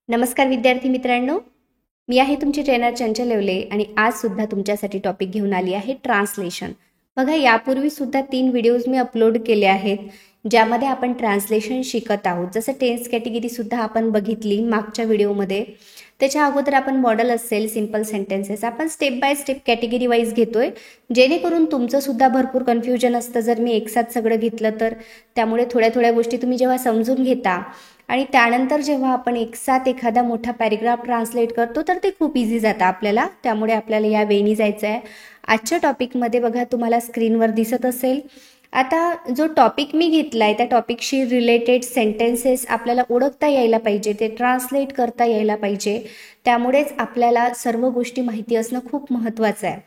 नमस्कार विद्यार्थी मित्रांनो, मी आहे तुमची ट्रेनर चंचल येवले आणि आज सुद्धा तुमच्यासाठी टॉपिक घेऊन आली आहे ट्रान्सलेशन. बघा, यापूर्वी सुद्धा 3 व्हिडिओज मी अपलोड केले आहेत ज्यामध्ये आपण ट्रान्सलेशन शिकत आहोत. जसं टेन्स कॅटेगरी सुद्धा आपण बघितली मागच्या व्हिडिओमध्ये. त्याच्या अगोदर आपण मॉडेल असेल, सिंपल सेंटेन्सेस आपण step by step category wise घेतोय, जेणेकरून तुमचं सुद्धा भरपूर कन्फ्युजन असतं जर मी एकसाथ सगळं घेतलं तर. त्यामुळे थोड्या थोड्या गोष्टी तुम्ही जेव्हा समजून घेता आणि त्यानंतर जेव्हा आपण एकसाथ एखादा मोठा पॅरेग्राफ ट्रान्सलेट करतो तर ते खूप इझी जातं आपल्याला. त्यामुळे आपल्याला या वेळी जायचं आहे. आजच्या टॉपिकमध्ये बघा, तुम्हाला स्क्रीनवर दिसत असेल. आता जो टॉपिक मी घेतला आहे त्या टॉपिकशी रिलेटेड सेंटेन्सेस आपल्याला ओळखता यायला पाहिजे, ते ट्रान्सलेट करता यायला पाहिजे. त्यामुळेच आपल्याला सर्व गोष्टी माहिती असणं खूप महत्त्वाचं आहे.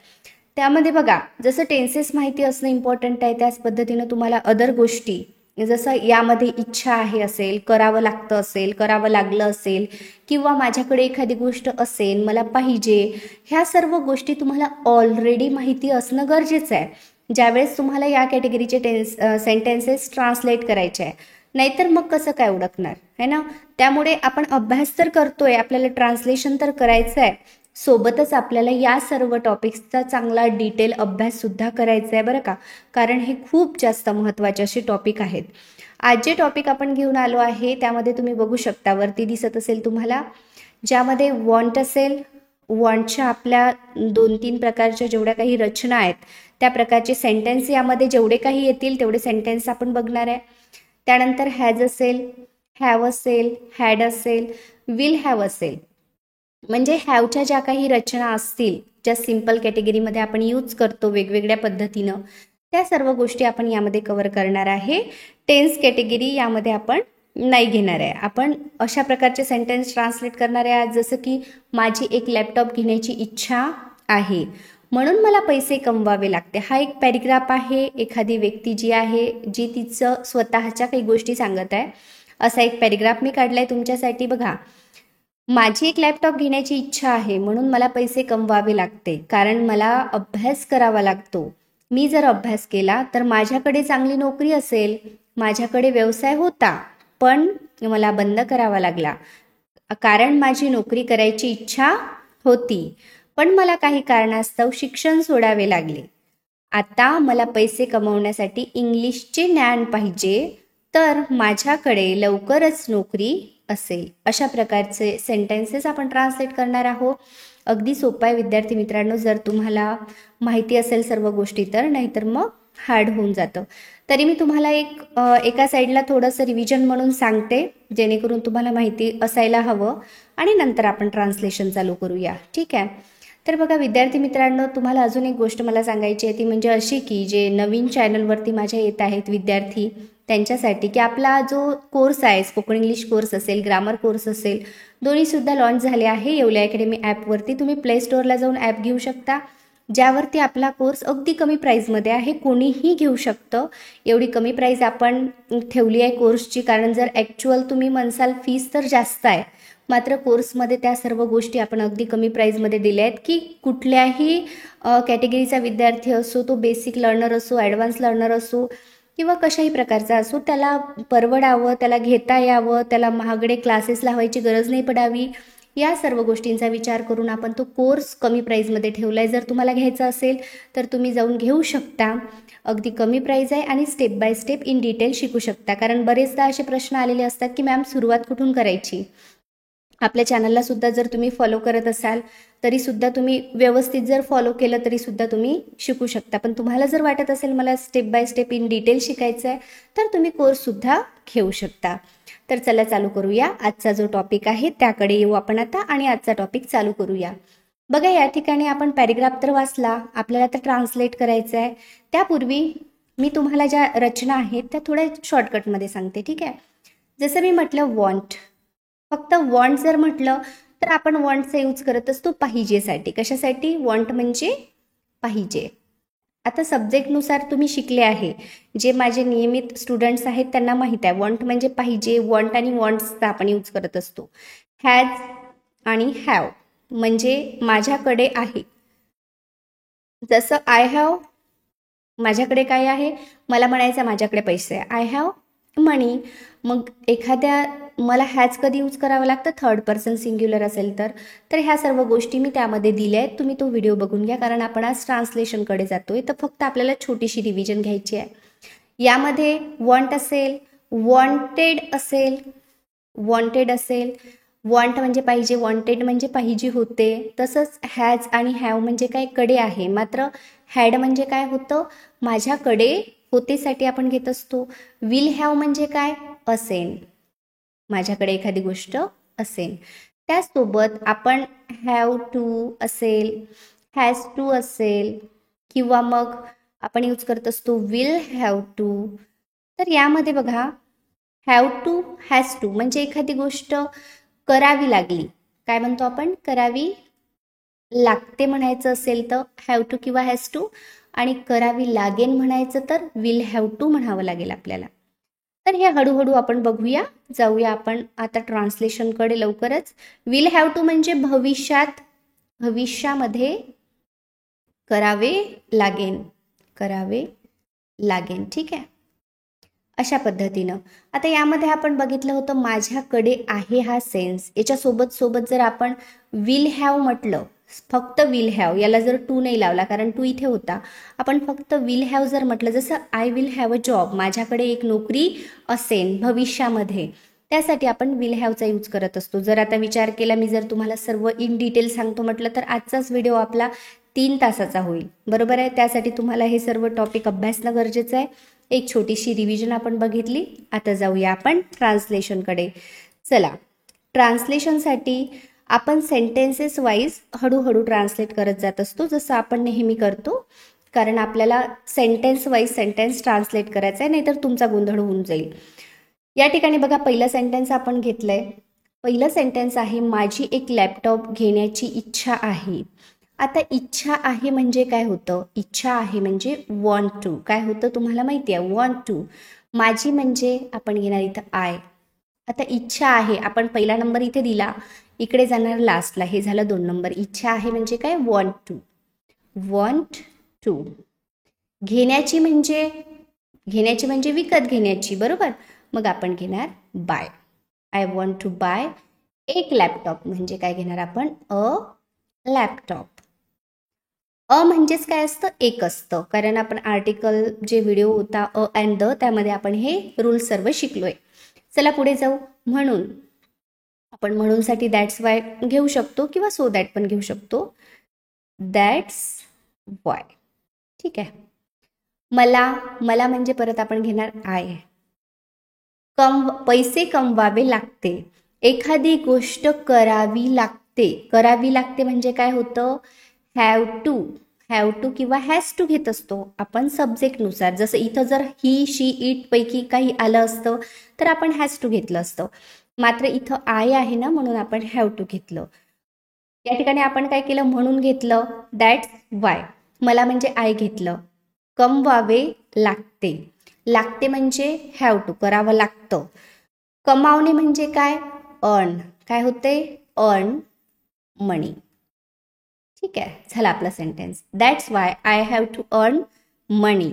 त्यामध्ये बघा, जसं टेन्सेस माहिती असणं इम्पॉर्टंट आहे, त्याच पद्धतीनं तुम्हाला अदर गोष्टी, जसं यामध्ये इच्छा आहे असेल, करावं लागतं असेल, करावं लागलं असेल, किंवा माझ्याकडे एखादी गोष्ट असेल, मला पाहिजे, ह्या सर्व गोष्टी तुम्हाला ऑलरेडी माहिती असणं गरजेचं आहे ज्यावेळेस तुम्हाला या कॅटेगरीचे सेंटेन्सेस ट्रान्सलेट करायचे आहे. नाहीतर मग कसं काय ओळखणार है ना. त्यामुळे आपण अभ्यास तर करतोय, आपल्याला ट्रान्सलेशन तर करायचं आहे, सोबतच आपल्याला या सर्व टॉपिक्सचा चांगला डिटेल अभ्यास सुद्धा करायचा आहे बरं का, कारण हे खूप जास्त महत्त्वाचे असे टॉपिक आहेत. आज जे टॉपिक आपण घेऊन आलो आहे त्यामध्ये तुम्ही बघू शकता, वरती दिसत असेल तुम्हाला, ज्यामध्ये वॉन्ट असेल. वॉन्टच्या आपल्या 2-3 प्रकारच्या जेवढ्या काही रचना आहेत त्या प्रकारचे सेंटेन्स यामध्ये जेवढे काही येतील तेवढे सेंटेन्स आपण बघणार आहे. त्यानंतर हॅज असेल, हॅव असेल, हॅड असेल, विल हॅव असेल. म्हणजे हॅवच्या ज्या काही रचना असतील ज्या सिंपल कॅटेगरीमध्ये आपण यूज करतो वेगवेगळ्या पद्धतीनं, त्या सर्व गोष्टी आपण यामध्ये कव्हर करणार आहे. टेन्स कॅटेगरी यामध्ये आपण नाही घेणार आहे. आपण अशा प्रकारचे सेंटेन्स ट्रान्सलेट करणार आहे आज, जसं की माझी एक लॅपटॉप घेण्याची इच्छा आहे म्हणून मला पैसे कमवावे लागते. हा एक पॅरेग्राफ आहे. एखादी व्यक्ती जी आहे, जी तिचं स्वतःच्या काही गोष्टी सांगत आहे, असा एक पॅरेग्राफ मी काढलाय तुमच्यासाठी. बघा, माझी एक लॅपटॉप घेण्याची इच्छा आहे म्हणून मला पैसे कमवावे लागते, कारण मला अभ्यास करावा लागतो. मी जर अभ्यास केला तर माझ्याकडे चांगली नोकरी असेल, माझ्याकडे व्यवसाय होता, पण मला बंद करावा लागला कारण माझी नोकरी करायची इच्छा होती, पण मला काही कारणास्तव शिक्षण सोडावे लागले. आता मला पैसे कमवण्यासाठी इंग्लिशचे ज्ञान पाहिजे, तर माझ्याकडे लवकरच नोकरी असेल. अशा प्रकारचे सेंटेन्सेस आपण ट्रान्सलेट करणार आहोत. अगदी सोपं आहे विद्यार्थी मित्रांनो, जर तुम्हाला माहिती असेल सर्व गोष्टी तर. नाहीतर मग हार्ड होऊन जातं. तरी मी तुम्हाला एका साईडला थोडंसं रिव्हिजन म्हणून सांगते, जेणेकरून तुम्हाला माहिती असायला हवं, आणि नंतर आपण ट्रान्सलेशन चालू करूया. ठीक आहे. तर बघा विद्यार्थी मित्रांनो, तुम्हाला अजून एक गोष्ट मला सांगायची आहे, ती म्हणजे अशी की जे नवीन चॅनलवरती माझ्या येत आहेत विद्यार्थी, त्यांच्यासाठी की आपला जो कोर्स आहे, स्पोकन इंग्लिश कोर्स असेल, ग्रामर कोर्स असेल, दोन्हीसुद्धा लॉन्च झाले आहे येवले अकॅडमी ॲपवरती. तुम्ही प्ले स्टोअरला जाऊन ॲप घेऊ शकता, ज्यावरती आपला कोर्स अगदी कमी प्राईजमध्ये आहे. कोणीही घेऊ शकतं. एवढी कमी प्राईज आपण ठेवली आहे कोर्सची, कारण जर ॲक्च्युअल तुम्ही म्हणसाल फीस तर जास्त आहे, मात्र कोर्समध्ये त्या सर्व गोष्टी आपण अगदी कमी प्राईजमध्ये दिल्या आहेत की कुठल्याही कॅटेगरीचा विद्यार्थी असो, तो बेसिक लर्नर असो, ॲडव्हान्स लर्नर असो, किंवा कशाही प्रकारचा असो, त्याला परवडावं, त्याला घेता यावं, त्याला महागडे क्लासेस लावायची गरज नाही पडावी, या सर्व गोष्टींचा विचार करून आपण तो कोर्स कमी प्राईजमध्ये ठेवला आहे. जर तुम्हाला घ्यायचा असेल तर तुम्ही जाऊन घेऊ शकता. अगदी कमी प्राईज आहे आणि step by step in detail शिकू शकता. कारण बरेचदा असे प्रश्न आलेले असतात की मॅम सुरुवात कुठून करायची. आपल्या चॅनलला सुद्धा जर तुम्ही फॉलो करत असाल तरी सुद्धा तुम्ही व्यवस्थित जर फॉलो केलं तरी सुद्धा तुम्ही शिकू शकता. पण तुम्हाला जर वाटत असेल मला step by step in detail शिकायचं आहे तर तुम्ही कोर्ससुद्धा घेऊ शकता. तर चला चालू करूया. आजचा जो टॉपिक आहे त्याकडे येऊ आपण आता, आणि आजचा टॉपिक चालू करूया. बघा, या ठिकाणी आपण पॅरेग्राफ तर वाचला, आपल्याला तर ट्रान्सलेट करायचं आहे. त्यापूर्वी मी तुम्हाला ज्या रचना आहेत त्या थोड्या शॉर्टकटमध्ये सांगते. ठीक आहे. जसं मी म्हटलं वॉन्ट, फक्त वॉन्ट जर म्हटलं तर आपण वॉन्टचा यूज करत असतो पाहिजेसाठी. कशासाठी? वॉन्ट म्हणजे पाहिजे. आता सब्जेक्टनुसार तुम्ही शिकले आहे, जे माझे नियमित स्टुडंट्स आहेत त्यांना माहीत आहे वॉन्ट म्हणजे पाहिजे. वॉन्ट आणि वॉन्ट्सचा आपण यूज करत असतो. हॅज आणि हॅव म्हणजे माझ्याकडे आहे. जसं आय हॅव, माझ्याकडे काय आहे, मला म्हणायचं माझ्याकडे पैसे आहे. आय हॅव मनी. मग एखाद्या मला हॅज कधी यूज करावं लागतं, थर्ड पर्सन सिंग्युलर असेल तर. तर ह्या सर्व गोष्टी मी त्यामध्ये दिल्या आहेत, तुम्ही तो व्हिडिओ बघून घ्या, कारण आपण आज ट्रान्सलेशनकडे जातोय. तर फक्त आपल्याला छोटीशी रिव्हिजन घ्यायची आहे. यामध्ये वॉन्ट असेल, वॉन्टेड असेल, वॉन्टेड असेल, वॉन्ट म्हणजे पाहिजे, वॉन्टेड म्हणजे पाहिजे होते. तसंच हॅज आणि हॅव म्हणजे काय, कडे आहे. मात्र हॅड म्हणजे काय होतं, माझ्याकडे होतेसाठी आपण घेत असतो. विल हॅव म्हणजे काय, असेन, माझ्याकडे एखादी गोष्ट असेल. त्याचसोबत आपण हॅव टू असेल, हॅज टू असेल, किंवा मग आपण यूज करत असतो विल हॅव टू. तर यामध्ये बघा, हॅव टू, हॅज टू म्हणजे एखादी गोष्ट करावी लागली, काय म्हणतो आपण, करावी लागते म्हणायचं असेल तर हॅव टू किंवा हॅज टू, आणि करावी लागेल म्हणायचं तर विल हॅव टू म्हणावं लागेल आपल्याला. तर हे हळूहळू आपण बघूया, जाऊया आपण आता ट्रान्सलेशनकडे लवकरच. विल हॅव टू म्हणजे भविष्यात, भविष्यामध्ये करावे लागेल, करावे लागेल. ठीक आहे, अशा पद्धतीनं. आता यामध्ये आपण बघितलं होतं माझ्याकडे आहे हा सेन्स, याच्यासोबत सोबत जर आपण विल हॅव म्हटलं, फक्त विल हॅव, याला जर टू नाही लावला कारण टू इथे होता, आपण फक्त विल हॅव जर म्हटलं, जसं I will have a job, माझ्याकडे एक नोकरी असेल भविष्यामध्ये, त्यासाठी आपण विल हॅवचा यूज करत असतो. जर आता विचार केला, मी जर तुम्हाला सर्व इन डिटेल सांगतो म्हटलं तर आजचाच व्हिडिओ आपला 3 तासाचा होईल, बरोबर आहे. त्यासाठी तुम्हाला हे सर्व टॉपिक अभ्यासणं गरजेचं आहे. एक छोटीशी रिव्हिजन आपण बघितली. आता जाऊया आपण ट्रान्सलेशनकडे. चला, ट्रान्सलेशनसाठी आपण सेंटेन्सेस वाईज हळूहळू ट्रान्सलेट करत जात असतो, जसं आपण नेहमी करतो, कारण आपल्याला सेंटेन्स वाईज सेंटेन्स ट्रान्सलेट करायचा आहे, नाहीतर तुमचा गोंधळ होऊन जाईल. या ठिकाणी बघा, पहिलं सेंटेन्स आपण घेतलंय. पहिलं सेंटेन्स आहे, माझी एक लॅपटॉप घेण्याची इच्छा आहे. आता इच्छा आहे म्हणजे काय होतं, इच्छा आहे म्हणजे वॉन्ट टू, काय होतं तुम्हाला माहिती आहे, वॉन्ट टू. माझी म्हणजे आपण घेणार इथं आय. आता इच्छा आहे, आपण पहिला नंबर इथे दिला, इकडे जाणार लास्टला, हे झालं 2 नंबर. इच्छा आहे म्हणजे काय, वॉन्ट टू, वॉन्ट टू. घेण्याची म्हणजे, घेण्याची म्हणजे विकत घेण्याची, बरोबर. मग आपण घेणार buy. I want to buy एक लॅपटॉप म्हणजे काय घेणार आपण, अ लॅपटॉप. अ म्हणजेच काय असतं, एक असतं, कारण आपण आर्टिकल जे व्हिडिओ होता अ अँड द, त्यामध्ये आपण हे रूल सर्व शिकलोय. चला पुढे जाऊ. म्हणून, आपण म्हणूनसाठी दॅट्स वाय घेऊ शकतो किंवा सो दॅट पण घेऊ शकतो, दॅट्स वाय. ठीक आहे. मला, मला म्हणजे परत आपण घेणार आय. पैसे कमवावे लागते, एखादी गोष्ट करावी लागते, करावी लागते म्हणजे काय होतं, हॅव टू, हॅव टू किंवा हॅज टू घेत असतो आपण सब्जेक्टनुसार. जसं इथं जर ही, शी, इट पैकी काही आलं असतं तर आपण हॅज टू घेतलं असतं, मात्र इथं आय आहे ना, म्हणून आपण हॅव टू घेतलं. या ठिकाणी आपण काय केलं, म्हणून घेतलं, दॅट्स वाय. मला म्हणजे आय घेतलं. कमवावे लागते, लागते म्हणजे हॅव टू, करावं लागतं. कमावणे म्हणजे काय, अर्न, काय होते, अर्न मनी. ठीक आहे, झाला आपला sentence. That's why I have to earn money.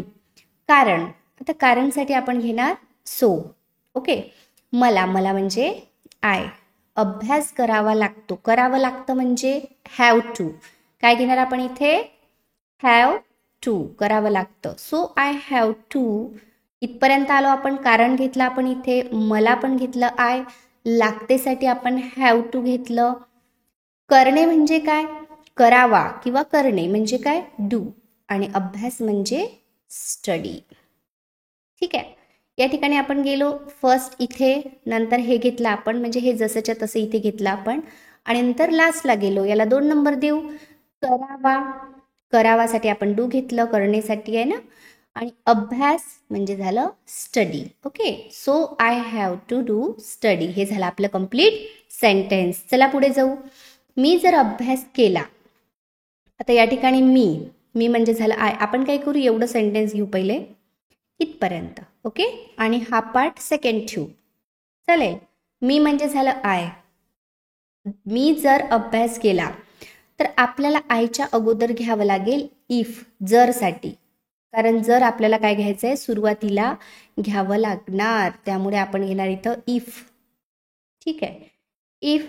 कारण, आता कारणसाठी आपण घेणार सो. ओके. मला, मला म्हणजे आय. अभ्यास करावा लागतो, करावं लागतं म्हणजे हॅव टू, काय घेणार आपण इथे, हॅव टू, करावं लागतं. So I have to. इथपर्यंत आलो आपण, कारण घेतलं आपण इथे, मला पण घेतलं आय, लागतेसाठी आपण हॅव टू घेतलं. करणे म्हणजे काय, करावा किंवा करणे म्हणजे काय, डू, आणि अभ्यास म्हणजे स्टडी. ठीक आहे. या ठिकाणी आपण गेलो फर्स्ट इथे, नंतर हे घेतलं आपण, म्हणजे हे जसंच्या तसं इथे घेतलं आपण, आणि नंतर लास्टला गेलो, याला 2 नंबर देऊ. करावा, करावासाठी आपण डू घेतलं, करण्यासाठी आहे ना, आणि अभ्यास म्हणजे झालं study. Okay. So I have to do study, हे झालं आपलं कंप्लीट सेंटेन्स. चला पुढे जाऊ. मी जर अभ्यास केला, आता या ठिकाणी मी म्हणजे झालं आय. आपण काय करू, एवढं सेंटेन्स घेऊ पहिले इथपर्यंत. ओके. आणि हा पार्ट सेकंड ठेवू, चालेल. मी म्हणजे झालं आय. मी जर अभ्यास केला, तर आपल्याला आयच्या अगोदर घ्यावं लागेल इफ, जर साठी. कारण जर आपल्याला काय घ्यायचं आहे, सुरुवातीला घ्यावं लागणार, त्यामुळे आपण घेणार इथं इफ. ठीक आहे, इफ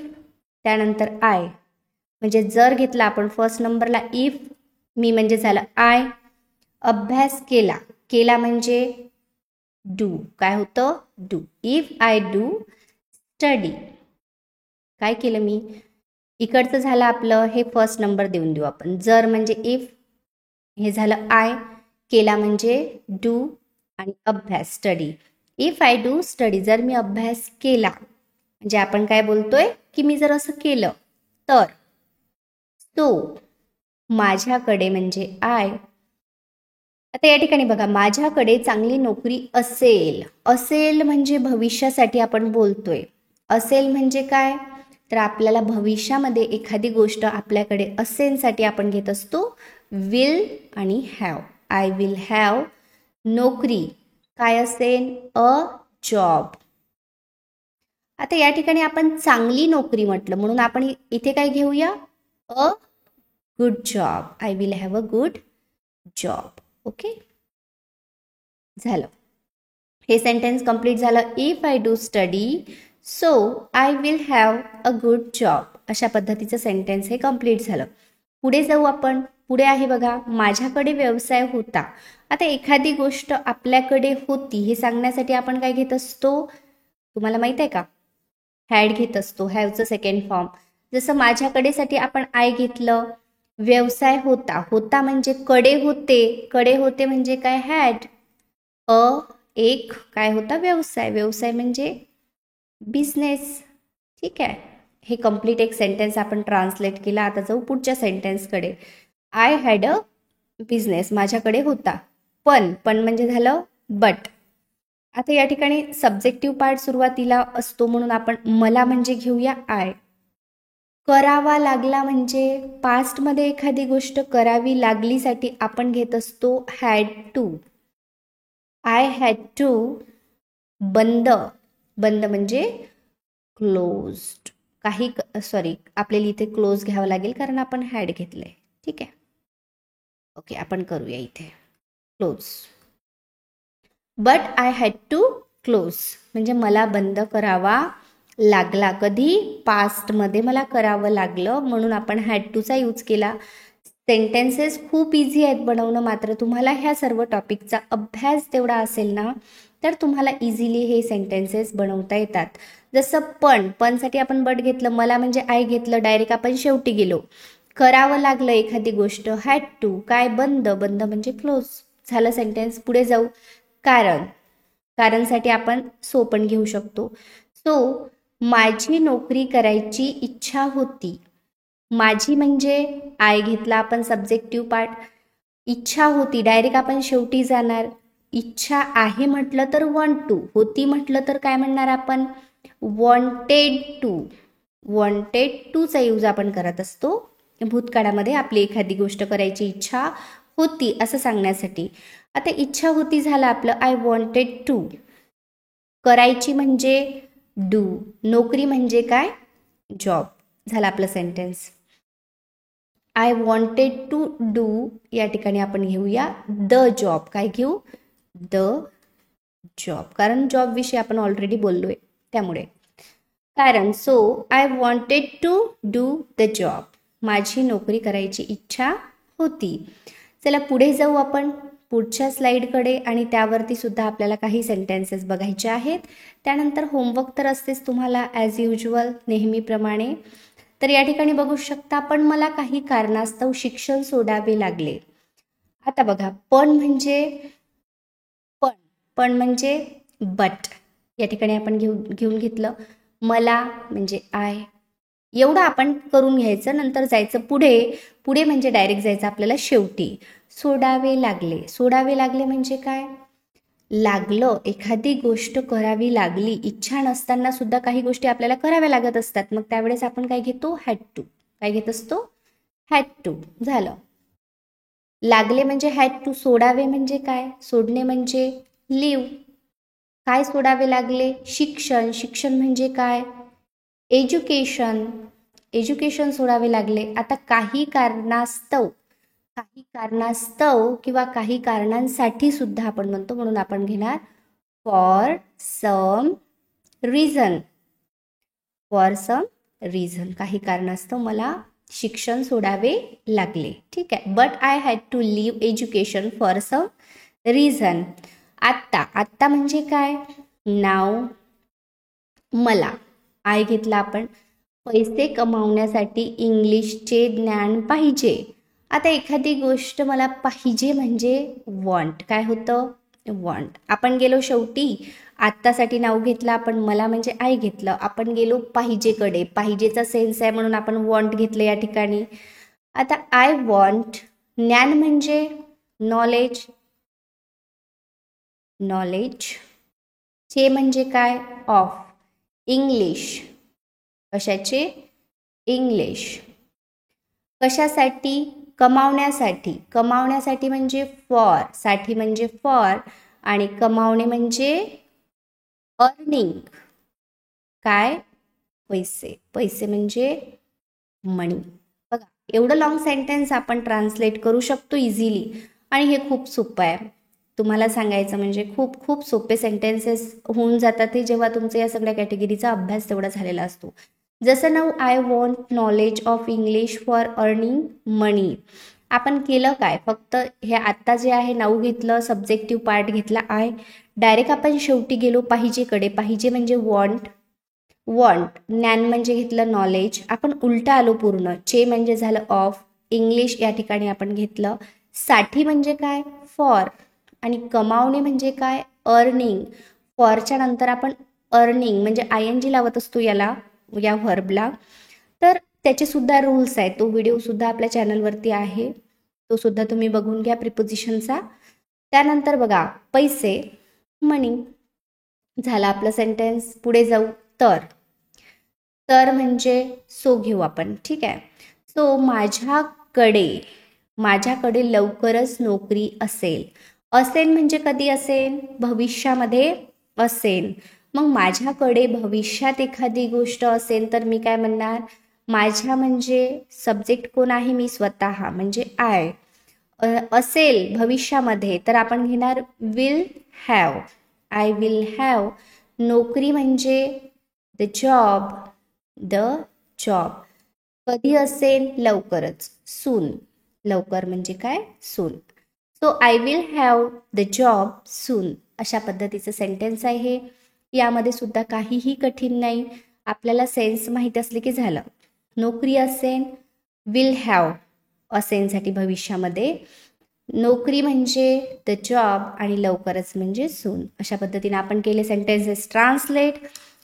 त्यानंतर आय, म्हणजे जर घेतला आपण फर्स्ट नंबरला इफ, मी म्हणजे झालं आय. अभ्यास केला, केला म्हणजे डू, काय होतं do. If I do study, काय केलं मी, इकडचं झालं आपलं हे फर्स्ट नंबर देऊन देऊ आपण. जर म्हणजे इफ, हे झालं आय, केला म्हणजे डू आणि अभ्यास study. If I do study, जर मी अभ्यास केला म्हणजे आपण काय बोलतोय की मी जर असं केलं तर. सो माझ्याकडे म्हणजे आय. आता या ठिकाणी बघा, माझ्याकडे चांगली नोकरी असेल, असेल म्हणजे भविष्यासाठी आपण बोलतोय. असेल म्हणजे काय, तर आपल्याला भविष्यामध्ये एखादी गोष्ट आपल्याकडे असेलसाठी आपण घेत असतो विल आणि हॅव. आय विल हॅव नोकरी, काय असेल, अ जॉब. आता या ठिकाणी आपण चांगली नोकरी म्हटलं म्हणून आपण इथे काय घेऊया, a good job. I will have a good job. Okay, झालं, हे सेंटेन्स कंप्लीट झालं. If I do study so I will have a good job. अशा पद्धतीचं सेंटेन्स हे कंप्लीट झालं. पुढे जाऊ आपण. पुढे आहे बघा, माझ्याकडे व्यवसाय होता. आता एखादी गोष्ट आपल्याकडे होती हे सांगण्यासाठी आपण काय घेत असतो, तुम्हाला माहित आहे का, हॅड घेत असतो, हॅवचं सेकंड फॉर्म. जसं माझ्याकडेसाठी आपण आय घेतलं, व्यवसाय होता, होता म्हणजे कडे होते, कडे होते म्हणजे काय, हॅड. एक काय होता, व्यवसाय, व्यवसाय म्हणजे बिझनेस. ठीक आहे, हे कंप्लीट एक सेंटेन्स आपण ट्रान्सलेट केला. आता जाऊ पुढच्या सेंटेन्सकडे. आय हॅड अ बिझनेस, माझ्याकडे होता. पण म्हणजे झालं बट. आता या ठिकाणी सब्जेक्टिव्ह पार्ट सुरुवातीला असतो म्हणून आपण मला म्हणजे घेऊया आय. करावा लागला म्हणजे पास्टमध्ये एखादी गोष्ट करावी लागलीसाठी आपण घेत असतो had to. I had to बंद, बंद म्हणजे क्लोज्ड. काही सॉरी, आपल्याला इथे क्लोज घ्यावं लागेल कारण आपण हॅड घेतलंय. ठीक आहे, ओके, आपण करूया इथे close. But I had to close म्हणजे मला बंद करावा लागला. कधी, पास्टमध्ये मला करावं लागलं म्हणून आपण हॅड टूचा यूज केला. सेंटेन्सेस खूप इझी आहेत बनवणं, मात्र तुम्हाला ह्या सर्व टॉपिकचा अभ्यास तेवढा असेल ना तर तुम्हाला इझिली हे सेंटेन्सेस बनवता येतात. जसं पणसाठी आपण बट घेतलं, मला म्हणजे आय घेतलं, डायरेक्ट आपण शेवटी गेलो. करावं लागलं एखादी गोष्ट, हॅड टू, काय, बंद, बंद म्हणजे क्लोज. झालं सेंटेन्स. पुढे जाऊ. कारण, कारणसाठी आपण सो पण घेऊ शकतो. सो माझी नोकरी करायची इच्छा होती. माझी म्हणजे आय घेतला आपण सब्जेक्टिव्ह पार्ट, इच्छा होती डायरेक्ट आपण शेवटी जाणार. इच्छा आहे म्हटलं तर वॉन्ट टू, होती म्हटलं तर काय म्हणणार आपण, वॉन्टेड टू. वॉन्टेड टूचा यूज आपण करत असतो भूतकाळामध्ये आपली एखादी गोष्ट करायची इच्छा होती असं सांगण्यासाठी. आता इच्छा होती झालं आपलं आय वॉन्टेड टू. करायची म्हणजे डू, नोकरी म्हणजे काय, जॉब. झालं आपलं sentence. I wanted to do, या ठिकाणी आपण घेऊया द जॉब. काय घेऊ, द जॉब, कारण जॉब विषयी आपण ऑलरेडी बोललोय त्यामुळे. कारण so I wanted to do the job, माझी नोकरी करायची इच्छा होती. चला पुढे जाऊ आपण पुढच्या स्लाईडकडे आणि त्यावरती सुद्धा आपल्याला काही सेंटेन्सेस बघायचे आहेत. त्यानंतर होमवर्क तर असतेच तुम्हाला ॲज युज्युअल नेहमीप्रमाणे. तर या ठिकाणी बघू शकता, पण मला काही कारणास्तव शिक्षण सोडावे लागले. आता बघा, पण म्हणजे पण म्हणजे बट, या ठिकाणी आपण घेऊन घेतलं. मला म्हणजे आय, एवढं आपण करून घ्यायचं, नंतर जायचं पुढे म्हणजे डायरेक्ट जायचं आपल्याला शेवटी. सोडावे लागले, सोडावे लागले म्हणजे काय, लागलं, एखादी गोष्ट करावी लागली. इच्छा नसताना सुद्धा काही गोष्टी आपल्याला कराव्या लागत असतात, मग त्यावेळेस आपण काय घेतो, हॅड टू. काय घेत असतो, हॅड टू. झालं. लागले म्हणजे हॅड टू. सोडावे म्हणजे काय, सोडणे म्हणजे लिव्ह. काय सोडावे लागले, शिक्षण. शिक्षण म्हणजे काय, एज्युकेशन. एज्युकेशन सोडावे लागले. आता काही कारणास्तव काही कारणास्तव किंवा काही कारणांसाठी सुद्धा आपण म्हणतो, म्हणून आपण घेणार for some reason. For some reason, काही कारणास्तव मला शिक्षण सोडावे लागले. ठीक आहे. But I had to leave education for some reason. आत्ता, आत्ता म्हणजे काय? नाव. मला, आय घेतला आपण. पैसे कमावण्यासाठी इंग्लिशचे ज्ञान पाहिजे. आता एखादी गोष्ट मला पाहिजे म्हणजे वॉन्ट. काय होतं? वॉन्ट. आपण गेलो शेवटी आत्तासाठी नाव घेतलं आपण, मला म्हणजे आय घेतलं. आपण गेलो पाहिजेकडे, पाहिजेचा सेन्स आहे म्हणून आपण वॉन्ट घेतलं या ठिकाणी. आता आय वॉन्ट, ज्ञान म्हणजे नॉलेज. नॉलेज. चे म्हणजे काय? ऑफ. इंग्लिश. कशाचे? इंग्लिश. कशासाठी? कमावण्यासाठी. कमावण्यासाठी म्हणजे फॉर, साठी म्हणजे फॉर, आणि कमावणे म्हणजे अर्निंग. काय? पैसे. पैसे म्हणजे मनी. बघा, एवढं लॉंग सेंटेन्स आपण ट्रान्सलेट करू शकतो इझिली, आणि हे खूप सोपं आहे. तुम्हाला सांगायचं म्हणजे खूप खूप सोपे सेंटेन्सेस होऊन जातात हे जेव्हा तुमचा या सगळ्या कॅटेगरीचा अभ्यास तेवढा झालेला असतो. जसं नाव I want knowledge of English for earning money. आपण केलं काय? फक्त हे आत्ता जे आहे नाव घेतलं, सब्जेक्टिव्ह पार्ट घेतला आय, डायरेक्ट आपण शेवटी गेलो पाहिजेकडे. पाहिजे म्हणजे वॉन्ट. वॉन्ट, ज्ञान म्हणजे घेतलं नॉलेज. आपण उलटा आलो पूर्ण. चे म्हणजे झालं ऑफ. इंग्लिश या ठिकाणी आपण घेतलं. साठी म्हणजे काय? फॉर. आणि कमावणे म्हणजे काय? अर्निंग. फॉरच्या नंतर आपण अर्निंग म्हणजे ING लावत असतो याला, या व्हर्बला. तर त्याचे सुद्धा रूल्स आहेत. तो व्हिडिओ सुद्धा आपल्या चॅनलवरती आहे, तो सुद्धा तुम्ही बघून घ्या प्रिपोजिशनचा. त्यानंतर बघा, पैसे, मनी. झाला आपलं सेंटेन्स. पुढे जाऊ. तर. तर म्हणजे सो घेऊ आपण. ठीक आहे. सो माझ्याकडे लवकरच नोकरी असेल. असेल म्हणजे कधी असेल? भविष्यामध्ये असेल. मग माझ्याकडे भविष्यात एखादी गोष्ट असेल तर मी काय म्हणणार? माझ्या म्हणजे सब्जेक्ट कोण आहे? मी स्वतः म्हणजे आय. असेल भविष्यामध्ये तर आपण घेणार will have. I will have. नोकरी म्हणजे द जॉब. The job. कधी असेल? लवकरच. सून. लवकर म्हणजे काय? Soon. So I will have the job soon. अशा पद्धतीचं सेंटेन्स आहे हे. यामध्ये सुद्धा काहीही कठीण नाही. आपल्याला सेन्स माहीत असले की झालं. नोकरी असेल, विल हॅव असेलसाठी भविष्यामध्ये, नोकरी म्हणजे द जॉब, आणि लवकरच म्हणजे सून. अशा पद्धतीने आपण केले सेंटेन्सेस ट्रान्सलेट.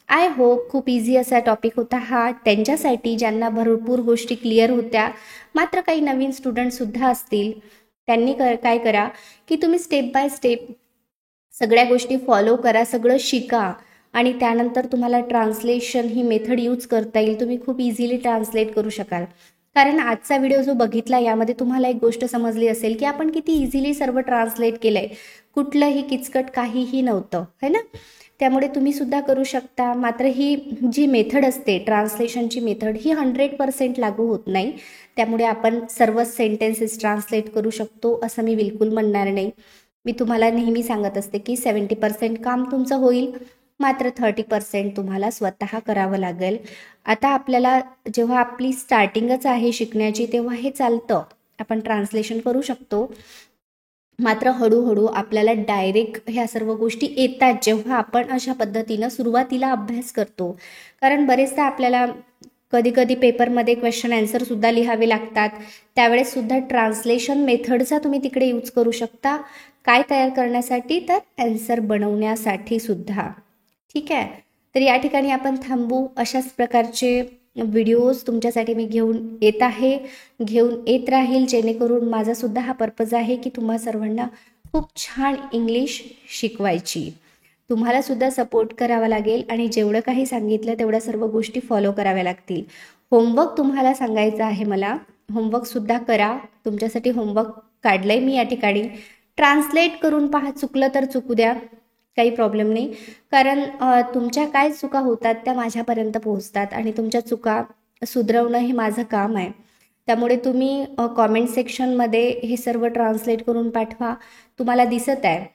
आय होप खूप इझी असा टॉपिक होता हा त्यांच्यासाठी ज्यांना भरपूर गोष्टी क्लिअर होत्या. मात्र काही नवीन स्टुडंटसुद्धा असतील, त्यांनी काय करा की तुम्ही स्टेप बाय स्टेप सगळ्या गोष्टी फॉलो करा, सगळं शिका, आणि त्यानंतर तुम्हाला ट्रान्सलेशन ही मेथड यूज करता येईल. तुम्ही खूप इझिली ट्रान्सलेट करू शकाल. कारण आजचा व्हिडिओ जो बघितला यामध्ये तुम्हाला एक गोष्ट समजली असेल की आपण किती इझिली सर्व ट्रान्सलेट केलंय. कुठलंही किचकट काहीही नव्हतं, है ना. त्यामुळे तुम्ही सुद्धा करू शकता. मात्र ही जी मेथड असते ट्रान्सलेशनची मेथड ही 100% लागू होत नाही. त्यामुळे आपण सर्व सेंटेन्सेस ट्रान्सलेट करू शकतो असं मी बिलकुल म्हणणार नाही. मी तुम्हाला नेहमी सांगत असते की 70% काम तुमचं होईल, मात्र 30% तुम्हाला स्वतः करावं लागेल. आता आपल्याला जेव्हा आपली स्टार्टिंगच आहे शिकण्याची तेव्हा हे चालतं, आपण ट्रान्सलेशन करू शकतो. मात्र हळूहळू आपल्याला डायरेक्ट ह्या सर्व गोष्टी येतात जेव्हा आपण अशा पद्धतीनं सुरुवातीला अभ्यास करतो. कारण बरेचदा आपल्याला कधी कधी पेपरमध्ये क्वेश्चन आन्सरसुद्धा लिहावे लागतात. त्यावेळेस सुद्धा ट्रान्सलेशन मेथडचा तुम्ही तिकडे यूज करू शकता. काय तयार करण्यासाठी? तर आन्सर बनवण्यासाठी सुद्धा. ठीक आहे. तर या ठिकाणी आपण थांबू. अशाच प्रकारचे व्हिडिओज तुमच्यासाठी मी घेऊन येत राहील, जेणेकरून माझा सुद्धा हा पर्पज आहे की तुम्हा सर्वांना खूप छान इंग्लिश शिकवायची. तुम्हाला सुद्धा सपोर्ट करावा लागेल आणि जेवढं काही सांगितलं तेवढ्या सर्व गोष्टी फॉलो कराव्या लागतील. होमवर्क तुम्हाला सांगायचं आहे मला, होमवर्कसुद्धा करा. तुमच्यासाठी होमवर्क काढलंय मी या ठिकाणी. ट्रान्सलेट करून पहा, चुकलं तर चुकू द्या, काही प्रॉब्लेम नाही. कारण तुमच्या काय चुका होतात त्या माझ्यापर्यंत पोहोचतात आणि तुमच्या चुका सुधरवणं हे माझं काम आहे. त्यामुळे तुम्ही कॉमेंट सेक्शनमध्ये हे सर्व ट्रान्सलेट करून पाठवा. तुम्हाला दिसत आहे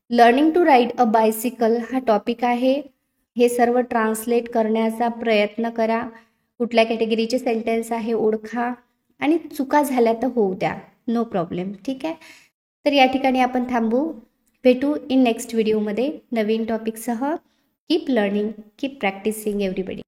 learning to ride a bicycle हा टॉपिक आहे. हे सर्व ट्रान्सलेट करण्याचा प्रयत्न करा. कुठल्या कॅटेगरीचे सेंटेन्स आहे ओळखा आणि चुका झाल्या तर होऊ द्या, नो प्रॉब्लेम. ठीक आहे, तर या ठिकाणी आपण थांबू. भेटू इन नेक्स्ट व्हिडिओमध्ये नवीन टॉपिकसह. Keep learning, keep practising everybody.